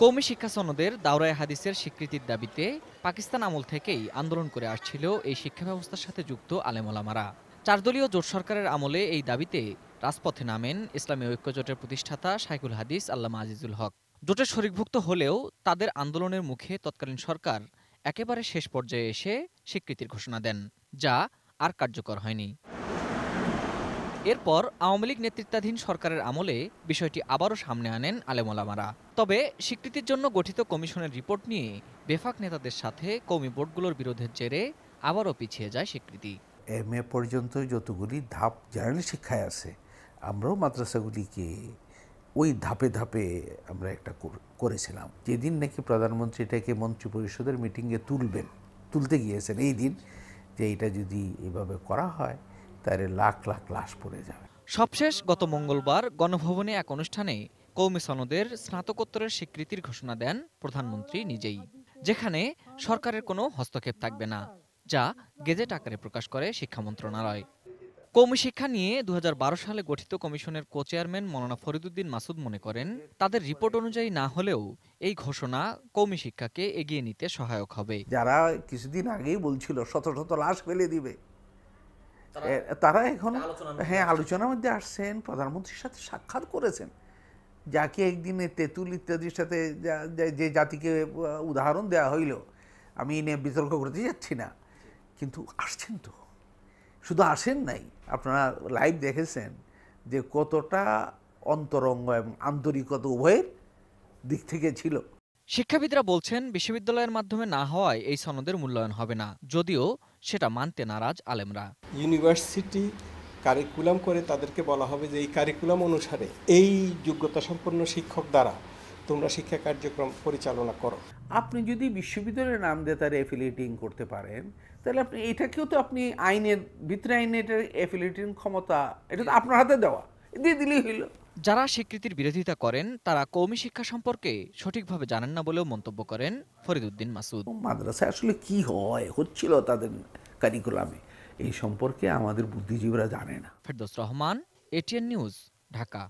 কওমি শিক্ষা সনদের দাওরায়ে হাদিসের স্বীকৃতির দাবিতে পাকিস্তান আমল থেকেই আন্দোলন করে আসছিল এই শিক্ষা ব্যবস্থার সাথে যুক্ত আলেমোলামারা। ৪ দলীয় জোট সরকারের আমলে এই দাবিতে রাজপথে নামেন ইসলামী ঐক্য জোটের প্রতিষ্ঠাতা শাইখুল হাদিস আল্লামা আজিজুল হক। জোটের শরিকভুক্ত হলেও তাদের আন্দোলনের মুখে তৎকালীন সরকার একেবারে শেষ পর্যায়ে এসে স্বীকৃতির ঘোষণা দেন, যা আর কার্যকর হয়নি। এরপর আওয়ামী লীগ নেতৃত্বাধীন সরকারের আমলে বিষয়টি আবারও সামনে আনেন আলেমোলামারা। তবে স্বীকৃতির জন্য গঠিত কমিশনের রিপোর্ট নিয়ে বেফাক নেতাদের সাথে কওমি বোর্ডগুলোর বিরোধের জেরে আবারও পিছিয়ে যায় স্বীকৃতি। MA পর্যন্ত যতগুলি ধাপ জেনারেল শিক্ষায় আছে, আমরাও মাদ্রাসাগুলিকে ওই ধাপে ধাপে আমরা একটা করেছিলাম। যেদিন নাকি প্রধানমন্ত্রী এটাকে মন্ত্রিপরিষদের মিটিংয়ে তুলতে গিয়েছেন এই দিন, যে এটা যদি এভাবে করা হয় তাহলে লাখ লাখ লাশ পড়ে যাবে। সবশেষ গত মঙ্গলবার গণভবনে এক অনুষ্ঠানে কওমি সনদের স্নাতকোত্তরের স্বীকৃতির ঘোষণা দেন প্রধানমন্ত্রী নিজেই, যেখানে সরকারের কোনো হস্তক্ষেপ থাকবে না, যা গেজেট আকারে প্রকাশ করে শিক্ষা মন্ত্রণালয়। কওমি শিক্ষা নিয়ে ২০১২ সালে গঠিত কমিশনের কো-চেয়ারম্যান মাওলানা ফরিদুদ্দীন মাসুদ মনে করেন, তাদের রিপোর্ট অনুযায়ী না হলেও এই ঘোষণা কওমি শিক্ষাকে এগিয়ে নিতে সহায়ক হবে। যারা কিছুদিন আগেই বলছিল শত শত লাশ ফেলে দিবে, তারা এখন আলোচনার মধ্যে আসছেন, প্রধানমন্ত্রীর সাথে সাক্ষাৎ করেছেন, যাকে একদিনে তেঁতুল ইত্যাদির সাথে যে জাতিকে উদাহরণ দেওয়া হইল, আমি এ নিয়ে বিতর্ক করতে যাচ্ছি না, কিন্তু আসছেন তো, শুধু আসেন নাই, আপনারা লাইভ দেখেছেন যে কতটা অন্তরঙ্গ এবং আন্তরিকতা উভয়ের দিক থেকে ছিল। শিক্ষাবিদরা বলছেন, বিশ্ববিদ্যালয়ের মাধ্যমে না হওয়ায় এই সনদের মূল্যায়ন হবে না, যদিও সেটা মানতে নারাজ আলেমরা। ইউনিভার্সিটি কারিকুলাম করে তাদেরকে বলা হবে যে এই কারিকুলাম অনুসারে এই যোগ্যতা সম্পন্ন শিক্ষক দ্বারা তোমরা শিক্ষা কার্যক্রম পরিচালনা করো। আপনি যদি বিশ্ববিদ্যালয়ের নাম দিয়ে তার অ্যাফিলিয়েটিং করতে পারেন, তাহলে আপনি এটাকেও তো আপনি আইনের ভিতরে আইনের অ্যাফিলিয়েটিং ক্ষমতা এটা তো আপনার হাতে দেওয়া, দিয়ে দিলেই হইল। যারা স্বীকৃতির বিরোধিতা করেন তারা কওমি শিক্ষা সম্পর্কে সঠিকভাবে জানেন না বলেও মন্তব্য করেন ফরিদুদ্দীন মাসুদ। মাদ্রাসায় আসলে কি হচ্ছিল তাদের কারিকুলামে, এই সম্পর্কে আমাদের বুদ্ধিজীবীরা জানে না। Ferdous Rahman, ATN news, Dhaka.